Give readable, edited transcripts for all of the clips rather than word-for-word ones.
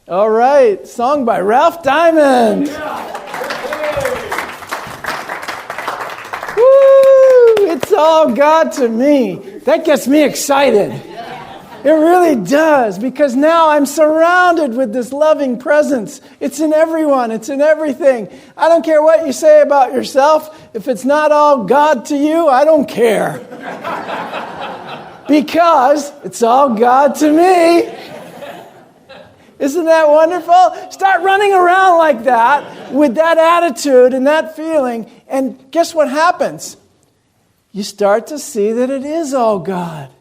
All right, song by Ralph Diamond. Woo! It's all God to me. That gets me excited. It really does, because now I'm surrounded with this loving presence. It's in everyone. It's in everything. I don't care what you say about yourself. If it's not all God to you, I don't care. Because it's all God to me. Isn't that wonderful? Start running around like that with that attitude and that feeling. And guess what happens? You start to see that it is all God.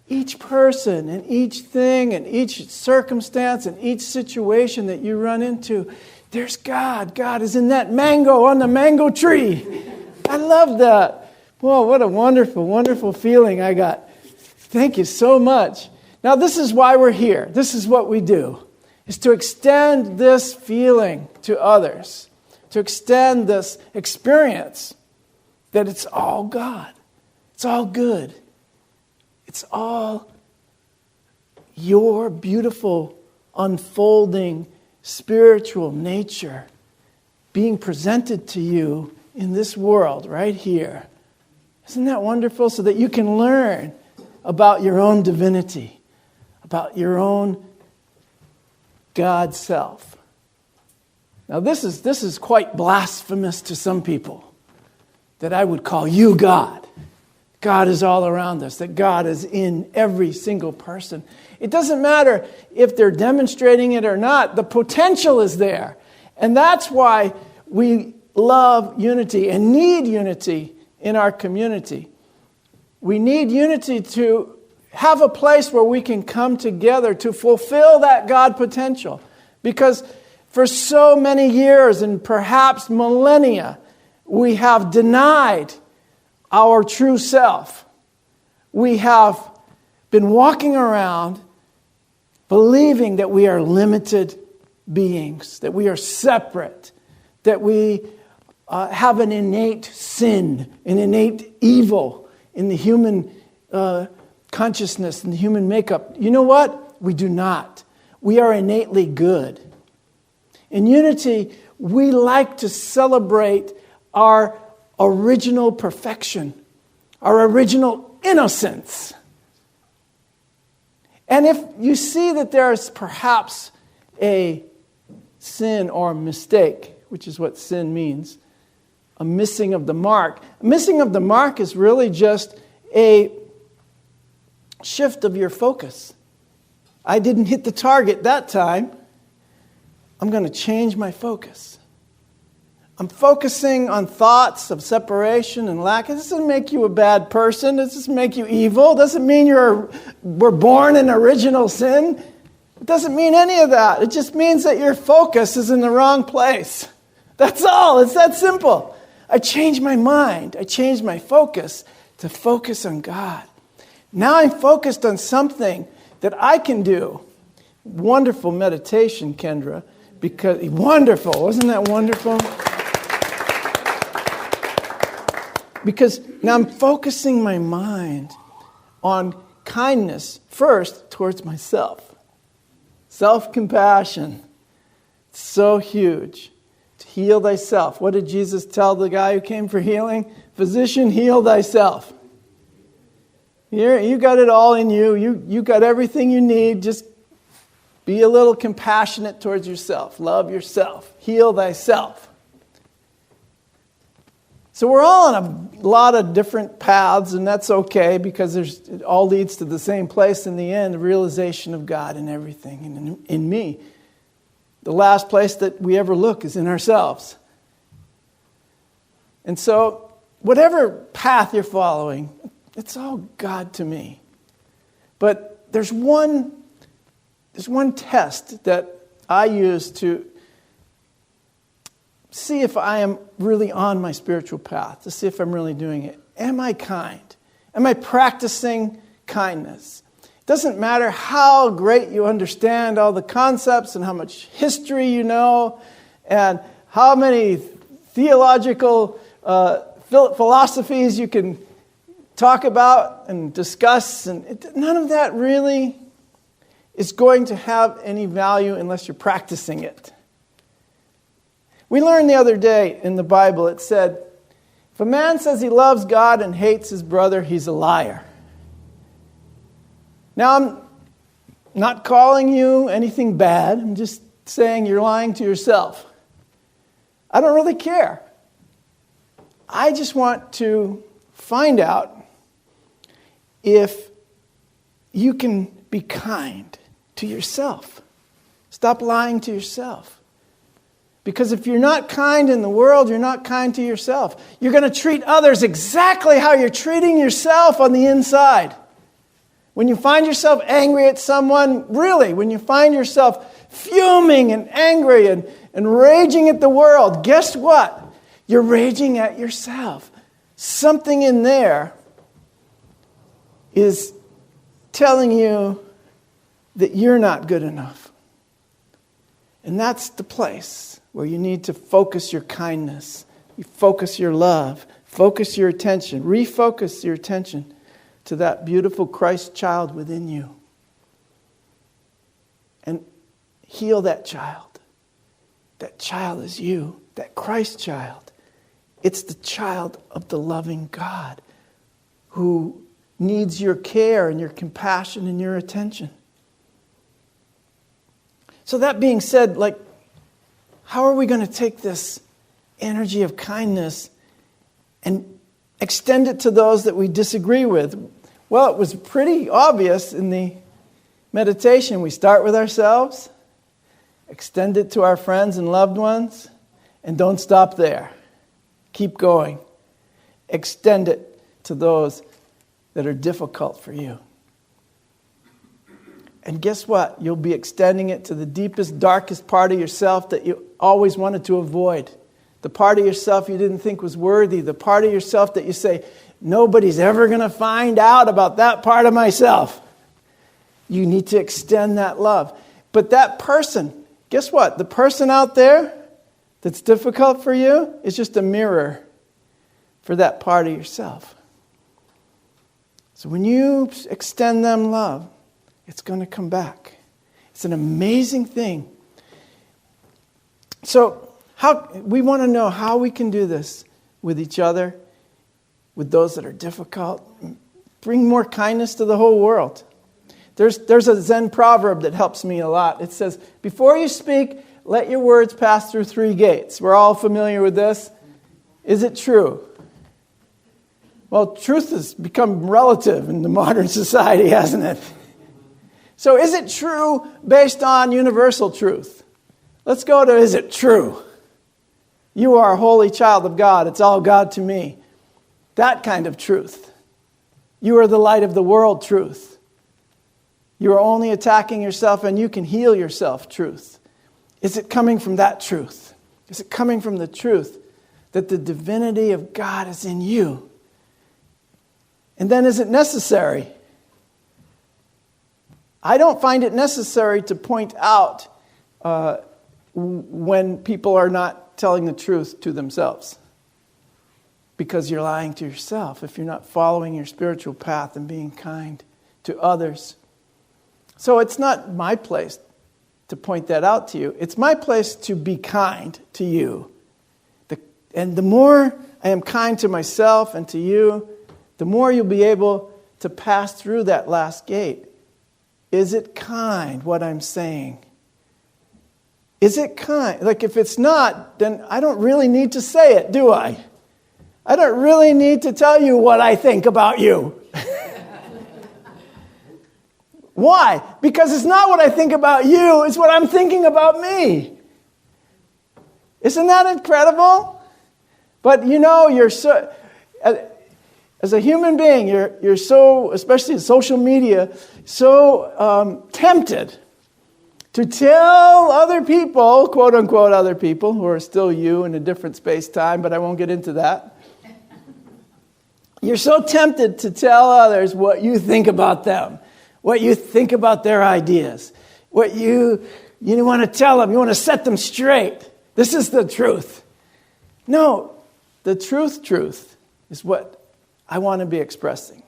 Each person and each thing and each circumstance and each situation that you run into, there's God. God is in that mango on the mango tree. I love that. Whoa, what a wonderful, wonderful feeling I got. Thank you so much. Now, this is why we're here. This is what we do, is to extend this feeling to others, to extend this experience that it's all God. It's all good. It's all your beautiful, unfolding, spiritual nature being presented to you in this world right here. Isn't that wonderful? So that you can learn about your own divinity, about your own God self. Now this is quite blasphemous to some people, that I would call you God. God is all around us, that God is in every single person. It doesn't matter if they're demonstrating it or not, the potential is there. And that's why we love unity and need unity in our community. We need unity to have a place where we can come together to fulfill that God potential. Because for so many years and perhaps millennia, we have denied our true self. We have been walking around believing that we are limited beings, that we are separate, that we have an innate sin, an innate evil in the human consciousness and the human makeup. You know what? We do not. We are innately good. In unity, we like to celebrate our original perfection, our original innocence. And if you see that there's perhaps a sin or a mistake, which is what sin means, a missing of the mark. A missing of the mark is really just a shift of your focus. I didn't hit the target that time. I'm going to change my focus. I'm focusing on thoughts of separation and lack. It doesn't make you a bad person. It doesn't make you evil. It doesn't mean we're born in original sin. It doesn't mean any of that. It just means that your focus is in the wrong place. That's all. It's that simple. I changed my mind. I changed my focus to focus on God. Now I'm focused on something that I can do. Wonderful meditation, Kendra. Because wonderful. Wasn't that wonderful? Because now I'm focusing my mind on kindness first towards myself. Self-compassion. It's so huge. To heal thyself. What did Jesus tell the guy who came for healing? Physician, heal thyself. Here, you got it all in you. You got everything you need. Just be a little compassionate towards yourself. Love yourself. Heal thyself. So we're all on a lot of different paths, and that's okay because it all leads to the same place in the end, the realization of God in everything and in me. The last place that we ever look is in ourselves. And so whatever path you're following, it's all God to me. But there's one test that I use to see if I am really on my spiritual path, to see if I'm really doing it. Am I kind? Am I practicing kindness? It doesn't matter how great you understand all the concepts and how much history you know and how many theological philosophies you can talk about and discuss. And none of that really is going to have any value unless you're practicing it. We learned the other day in the Bible, it said, if a man says he loves God and hates his brother, he's a liar. Now, I'm not calling you anything bad. I'm just saying you're lying to yourself. I don't really care. I just want to find out if you can be kind to yourself. Stop lying to yourself. Because if you're not kind in the world, you're not kind to yourself. You're going to treat others exactly how you're treating yourself on the inside. When you find yourself angry at someone, really, when you find yourself fuming and angry and raging at the world, guess what? You're raging at yourself. Something in there is telling you that you're not good enough. And that's the place where you need to focus your kindness, you focus your love, focus your attention, refocus your attention to that beautiful Christ child within you. And heal that child. That child is you, that Christ child. It's the child of the loving God who needs your care and your compassion and your attention. So that being said, how are we going to take this energy of kindness and extend it to those that we disagree with? Well, it was pretty obvious in the meditation. We start with ourselves, extend it to our friends and loved ones, and don't stop there. Keep going. Extend it to those that are difficult for you. And guess what? You'll be extending it to the deepest, darkest part of yourself that you always wanted to avoid. The part of yourself you didn't think was worthy. The part of yourself that you say, nobody's ever going to find out about that part of myself. You need to extend that love. But that person, guess what? The person out there that's difficult for you is just a mirror for that part of yourself. So when you extend them love, it's going to come back. It's an amazing thing. So we want to know how we can do this with each other, with those that are difficult. Bring more kindness to the whole world. There's a Zen proverb that helps me a lot. It says, before you speak, let your words pass through 3 gates. We're all familiar with this. Is it true? Well, truth has become relative in the modern society, hasn't it? So is it true based on universal truth? Let's go to, is it true? You are a holy child of God. It's all God to me. That kind of truth. You are the light of the world truth. You are only attacking yourself and you can heal yourself truth. Is it coming from that truth? Is it coming from the truth that the divinity of God is in you? And then is it necessary? I don't find it necessary to point out when people are not telling the truth to themselves. Because you're lying to yourself if you're not following your spiritual path and being kind to others. So it's not my place to point that out to you. It's my place to be kind to you. And the more I am kind to myself and to you, the more you'll be able to pass through that last gate. Is it kind, what I'm saying? Is it kind? If it's not, then I don't really need to say it, do I? I don't really need to tell you what I think about you. Why? Because it's not what I think about you, it's what I'm thinking about me. Isn't that incredible? But you're so... As a human being, you're so, especially in social media, so tempted to tell other people, quote unquote other people, who are still you in a different space-time, but I won't get into that. You're so tempted to tell others what you think about them, what you think about their ideas, what you want to tell them, you want to set them straight. This is the truth. No, the truth is what I want to be expressing.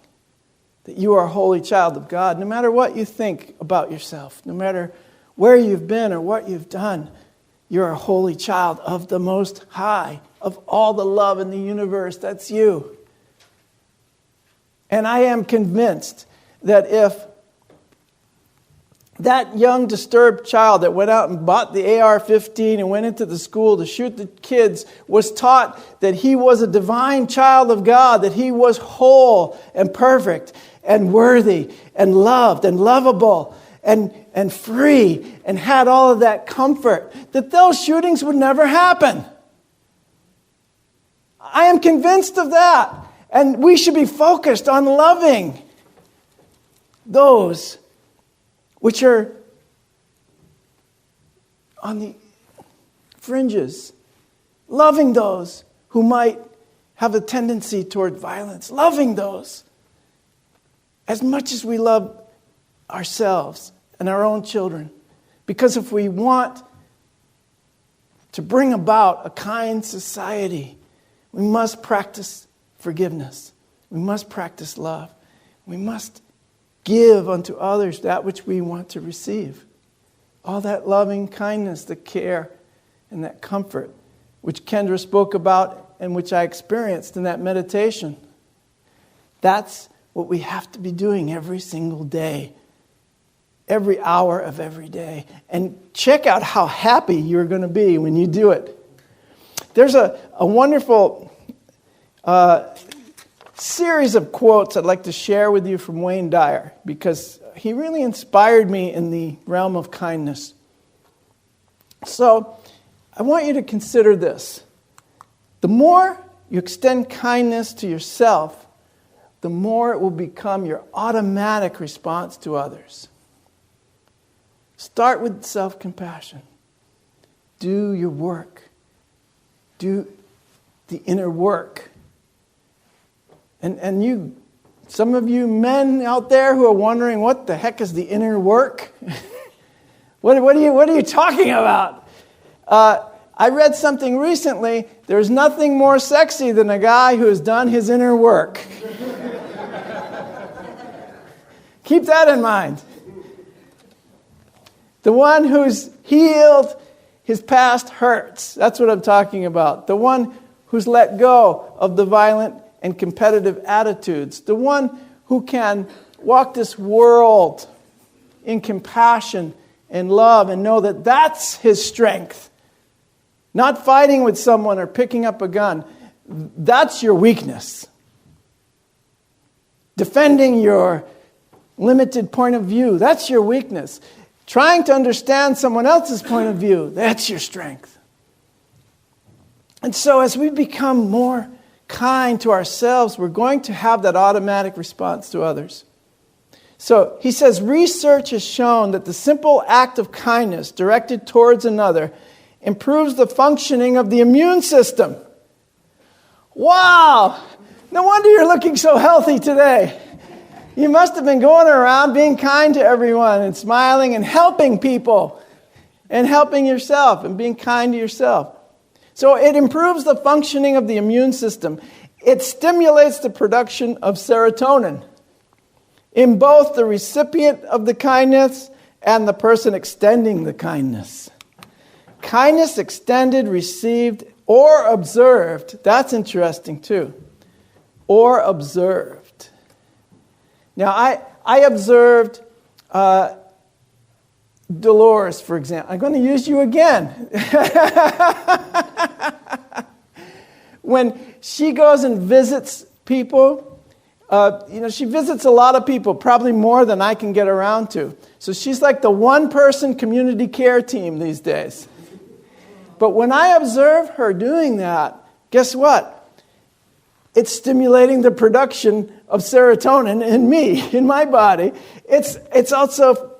that you are a holy child of God. No matter what you think about yourself, no matter where you've been or what you've done, you're a holy child of the Most High, of all the love in the universe. That's you. And I am convinced that if that young disturbed child that went out and bought the AR-15 and went into the school to shoot the kids was taught that he was a divine child of God, that he was whole and perfect and worthy and loved and lovable and free and had all of that comfort, that those shootings would never happen. I am convinced of that. And we should be focused on loving those which are on the fringes, loving those who might have a tendency toward violence, loving those as much as we love ourselves and our own children. Because if we want to bring about a kind society, we must practice forgiveness. We must practice love. We must give unto others that which we want to receive. All that loving kindness, the care, and that comfort, which Kendra spoke about and which I experienced in that meditation. That's what we have to be doing every single day, every hour of every day. And check out how happy you're going to be when you do it. There's a wonderful series of quotes I'd like to share with you from Wayne Dyer, because he really inspired me in the realm of kindness. So I want you to consider this. The more you extend kindness to yourself, the more it will become your automatic response to others. Start with self-compassion. Do your work. Do the inner work. And you, some of you men out there who are wondering, what the heck is the inner work? What are you talking about? I read something recently. There's nothing more sexy than a guy who has done his inner work. Keep that in mind. The one who's healed his past hurts. That's what I'm talking about. The one who's let go of the violent and competitive attitudes. The one who can walk this world in compassion and love and know that that's his strength. Not fighting with someone or picking up a gun. That's your weakness. Defending your limited point of view. That's your weakness. Trying to understand someone else's point of view. That's your strength. And so as we become more kind to ourselves, we're going to have that automatic response to others. So he says, research has shown that the simple act of kindness directed towards another improves the functioning of the immune system. Wow! No wonder you're looking so healthy today. You must have been going around being kind to everyone and smiling and helping people and helping yourself and being kind to yourself. So it improves the functioning of the immune system. It stimulates the production of serotonin in both the recipient of the kindness and the person extending the kindness. Kindness extended, received, or observed. That's interesting too. Or observed. Now, I observed Dolores, for example. I'm going to use you again. When she goes and visits people, she visits a lot of people, probably more than I can get around to. So she's like the one-person community care team these days. But when I observe her doing that, guess what? It's stimulating the production of serotonin in me, in my body. It's also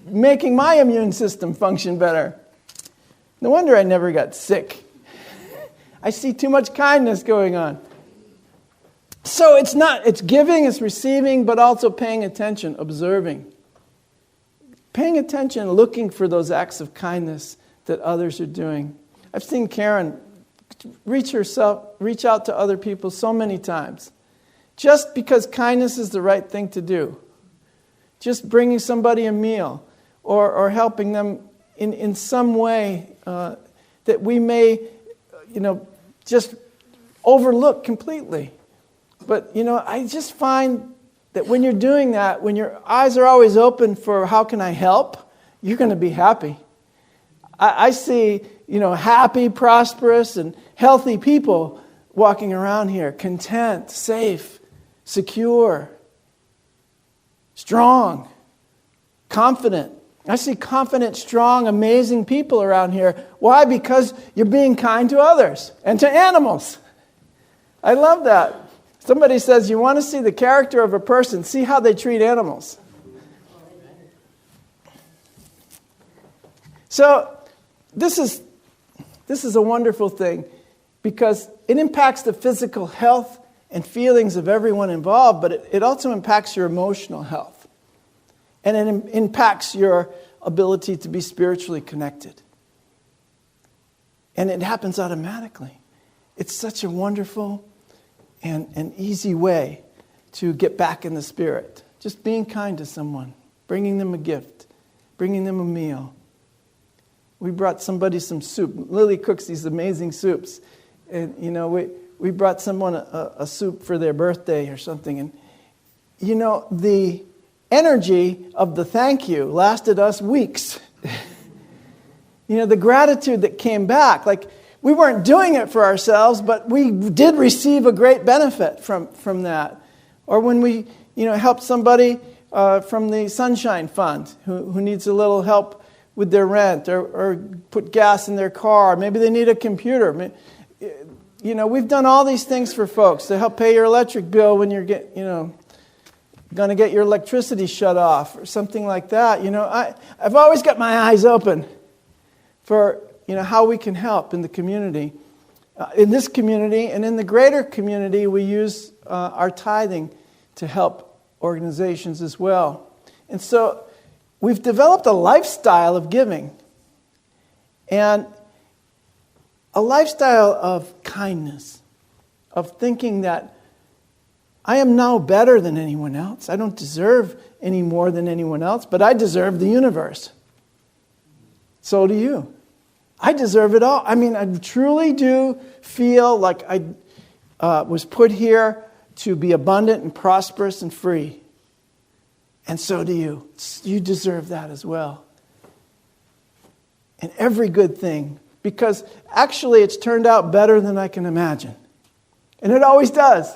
making my immune system function better. No wonder I never got sick. I see too much kindness going on. So it's giving, it's receiving, but also paying attention, observing. Paying attention, looking for those acts of kindness that others are doing. I've seen Karen reach out to other people so many times. just because kindness is the right thing to do. Just bringing somebody a meal or helping them in some way that we may, just overlook completely. But, I just find that when you're doing that, when your eyes are always open for how can I help, you're going to be happy. I see, happy, prosperous, and healthy people walking around here, content, safe, secure, strong, confident. I see confident, strong, amazing people around here. Why? Because you're being kind to others and to animals. I love that. Somebody says, you want to see the character of a person, see how they treat animals. So this is a wonderful thing because it impacts the physical health and feelings of everyone involved, but it also impacts your emotional health. And it impacts your ability to be spiritually connected. And it happens automatically. It's such a wonderful and an easy way to get back in the spirit. Just being kind to someone, bringing them a gift, bringing them a meal. We brought somebody some soup. Lily cooks these amazing soups. And, we brought someone a soup for their birthday or something. And, the energy of the thank you lasted us weeks. The gratitude that came back. Like, we weren't doing it for ourselves, but we did receive a great benefit from that. Or when we, helped somebody from the Sunshine Fund who needs a little help with their rent or put gas in their car. Maybe they need a computer. We've done all these things for folks to help pay your electric bill when you're going to get your electricity shut off or something like that. I've always got my eyes open for, how we can help in the community. In this community and in the greater community, we use our tithing to help organizations as well. And so we've developed a lifestyle of giving and a lifestyle of kindness, of thinking that I am now better than anyone else. I don't deserve any more than anyone else, but I deserve the universe. So do you. I deserve it all. I mean, I truly do feel like I was put here to be abundant and prosperous and free. And so do you. You deserve that as well. And every good thing, because actually it's turned out better than I can imagine. And it always does.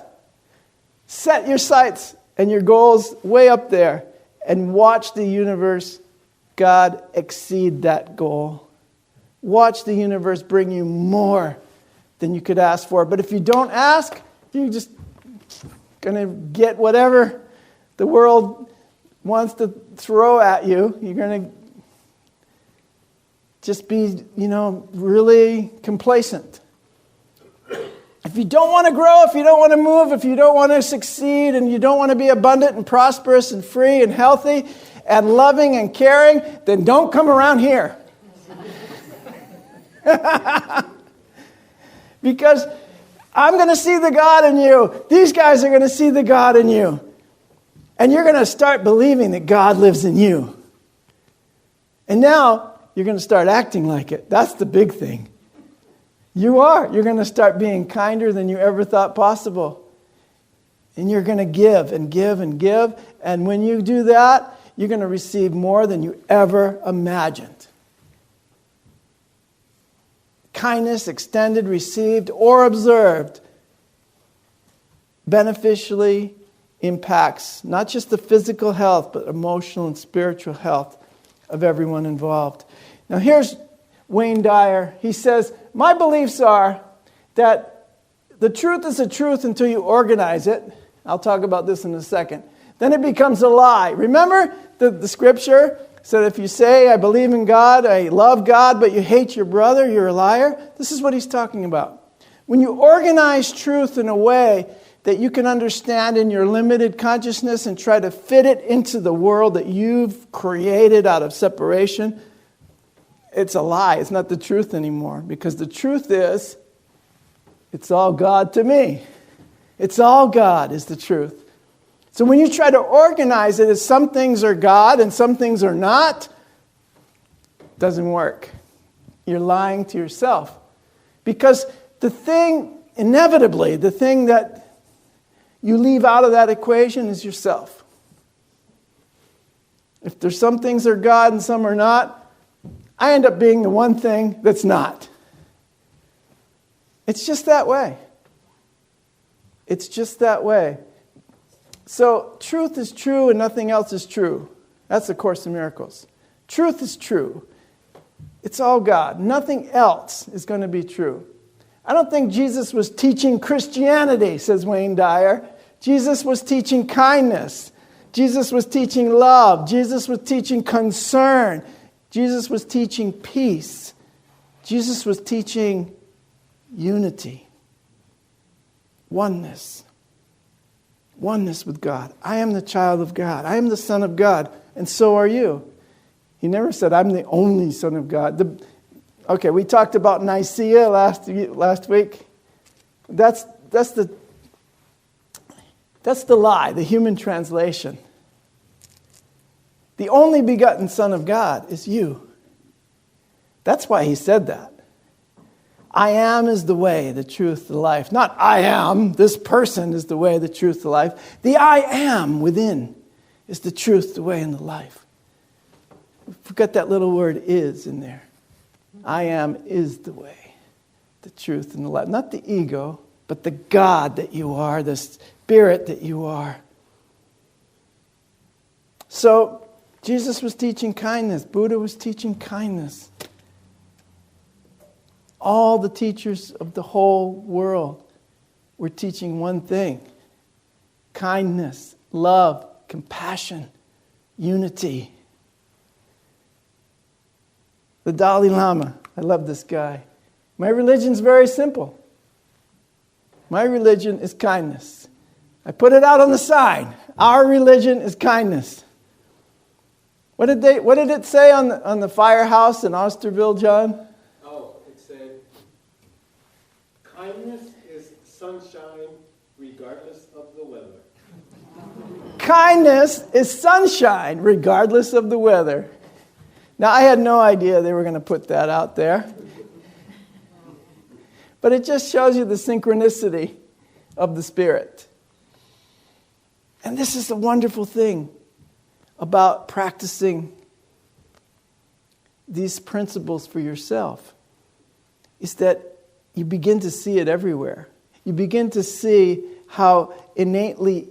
Set your sights and your goals way up there and watch the universe, God, exceed that goal. Watch the universe bring you more than you could ask for. But if you don't ask, you're just going to get whatever the world wants to throw at you. You're going to just be, really complacent. If you don't want to grow, if you don't want to move, if you don't want to succeed, and you don't want to be abundant and prosperous and free and healthy and loving and caring, then don't come around here. Because I'm going to see the God in you. These guys are going to see the God in you. And you're going to start believing that God lives in you. And now you're going to start acting like it. That's the big thing. You are. You're going to start being kinder than you ever thought possible. And you're going to give and give and give. And when you do that, you're going to receive more than you ever imagined. Kindness extended, received, or observed beneficially impacts not just the physical health, but emotional and spiritual health of everyone involved. Now here's Wayne Dyer. He says, my beliefs are that the truth is a truth until you organize it. I'll talk about this in a second. Then it becomes a lie. Remember the scripture said if you say, I believe in God, I love God, but you hate your brother, you're a liar? This is what he's talking about. When you organize truth in a way that you can understand in your limited consciousness and try to fit it into the world that you've created out of separation, it's a lie. It's not the truth anymore. Because the truth is, it's all God to me. It's all God is the truth. So when you try to organize it as some things are God and some things are not, it doesn't work. You're lying to yourself. Because the thing, inevitably, the thing that you leave out of that equation is yourself. If there's some things are God and some are not, I end up being the one thing that's not. It's just that way. It's just that way. So truth is true and nothing else is true. That's the Course in Miracles. Truth is true. It's all God. Nothing else is going to be true. I don't think Jesus was teaching Christianity, says Wayne Dyer. Jesus was teaching kindness. Jesus was teaching love. Jesus was teaching concern. Jesus was teaching peace. Jesus was teaching unity. Oneness. Oneness with God. I am the child of God. I am the Son of God. And so are you. He never said, I'm the only Son of God. Okay, we talked about Nicaea last week. That's the lie, the human translation. The only begotten Son of God is you. That's why he said that. I am is the way, the truth, the life. Not I am, this person is the way, the truth, the life. The I am within is the truth, the way, and the life. Forget that little word is in there. I am is the way, the truth, and the life. Not the ego, but the God that you are, the spirit that you are. So, Jesus was teaching kindness. Buddha was teaching kindness. All the teachers of the whole world were teaching one thing: kindness, love, compassion, unity. The Dalai Lama, I love this guy. My religion's very simple. My religion is kindness. I put it out on the sign. Our religion is kindness. What did it say on the firehouse in Osterville, John? Kindness is sunshine regardless of the weather. Kindness is sunshine regardless of the weather. Now, I had no idea they were going to put that out there. But it just shows you the synchronicity of the Spirit. And this is the wonderful thing about practicing these principles for yourself, is that you begin to see it everywhere. You begin to see how innately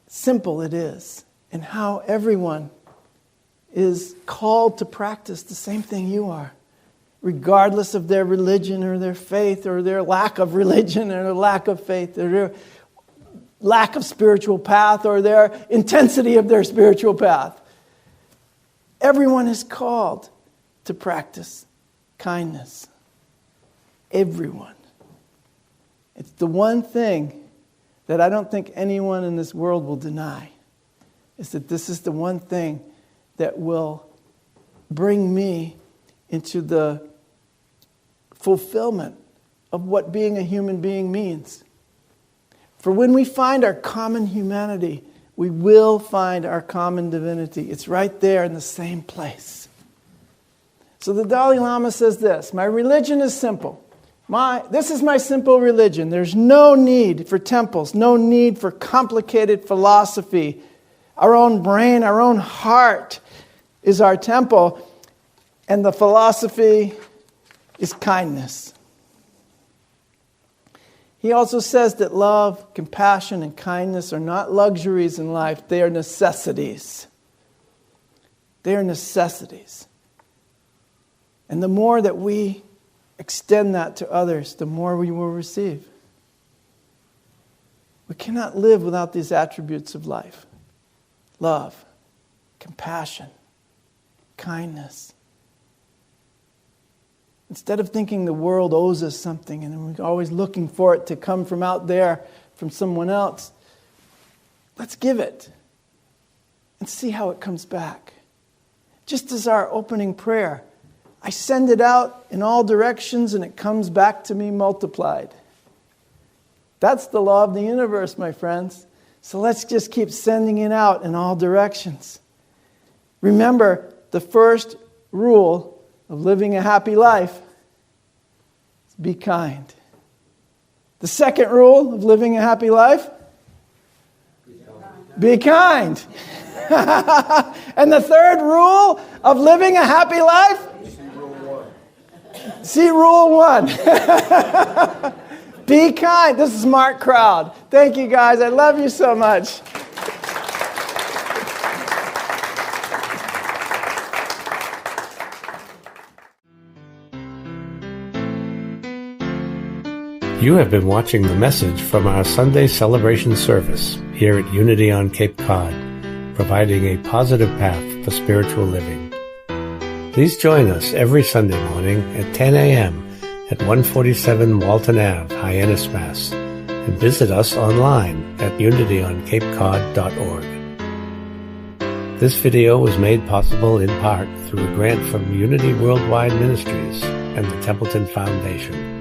simple it is, and how everyone is called to practice the same thing you are, regardless of their religion or their faith or their lack of religion or their lack of faith or their lack of spiritual path or their intensity of their spiritual path. Everyone is called to practice kindness. Everyone. It's the one thing that I don't think anyone in this world will deny, is that this is the one thing that will bring me into the fulfillment of what being a human being means. For when we find our common humanity, we will find our common divinity. It's right there in the same place. So the Dalai Lama says this: my religion is simple. This is my simple religion. There's no need for temples, no need for complicated philosophy. Our own brain, our own heart is our temple, and the philosophy is kindness. He also says that love, compassion, and kindness are not luxuries in life, they are necessities. They are necessities. And the more that we extend that to others, the more we will receive. We cannot live without these attributes of life: love, compassion, kindness. Instead of thinking the world owes us something and we're always looking for it to come from out there, from someone else, let's give it and see how it comes back. Just as our opening prayer, I send it out in all directions and it comes back to me multiplied. That's the law of the universe, my friends. So let's just keep sending it out in all directions. Remember, the first rule of living a happy life is be kind. The second rule of living a happy life? Be kind. And the third rule of living a happy life? See rule 1. Be kind. This is Mark Crowd. Thank you, guys. I love you so much. You have been watching the message from our Sunday celebration service here at Unity on Cape Cod, providing a positive path for spiritual living. Please join us every Sunday morning at 10 a.m. at 147 Walton Ave, Hyannis, Mass., and visit us online at unityoncapecod.org. This video was made possible in part through a grant from Unity Worldwide Ministries and the Templeton Foundation.